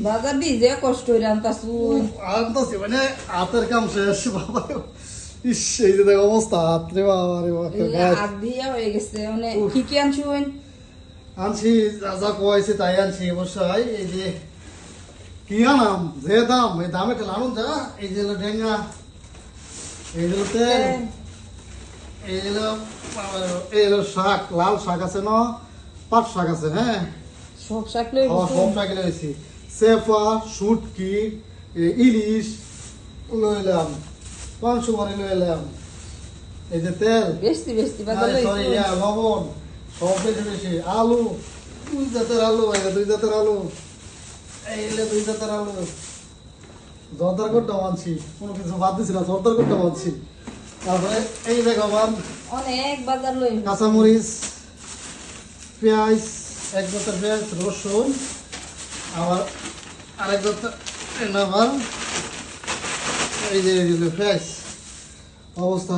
বাজার দি যে কষ্ট হইরা আনতাছুন আনতাছি মানে হাতের কাম শেষ বাবা ইস এই যে দেখ অবস্থা হাত রে বাবা রে বাবা হাত দিয়া হয়ে গেছে মানে কি কি আনছুন আনছি যা যা কয়েছে তাই আনছি অবশ্যই এই যে কি আনাম যে দাম এই দামে তো আনুন যা এই যে হলো ঢেঙ্গা এই হলো তেল এই হলো শাক লাল শাক আছে না পাট শাক আছে হ্যাঁ সব শাক লই সব শাক লইছি সেফা শুটকি ইলিশ লইলাম মাংস মারি লইলাম এই যে তেল বেশি বাজার সরি লইছুন লবণ সব বেশি আলু দুই জাতের আলু দুই জাতের আলু এই দুই জাতের আলু জর্দার করতে মানছি কোনো কিছু বাদ দিছি না জর্দার করতে মানছি তারপরে এই দেখো আমার অনেক বাজার লই কাঁচামরিচ পেঁয়াজ এক জাতের পেঁয়াজ রসুন আবার আরেক জাতের আবার এই যে পেঁয়াজ অবস্থা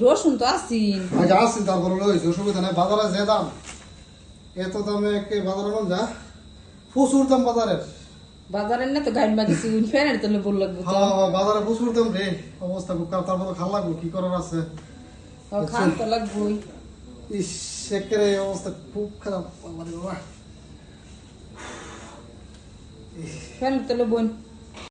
রসুন তো আসিন আগে আসছি তারপরে লইছি অসুবিধা নেই বাজারে যে দাম এত দামে কে বাজারে মন যা প্রচুর দাম বাজারের বাজারের না তো গাইড মাগিছি উনি ফেরার তো বল লাগবে তো হ্যাঁ বাজারে প্রচুর দাম রে অবস্থা খুব খারাপ তারপরে খাল লাগবো কি করার আছে খান তো লাগবই ইস একেবারে অবস্থা খুব খারাপ বাবা রে বাবা ফেরার তো বোন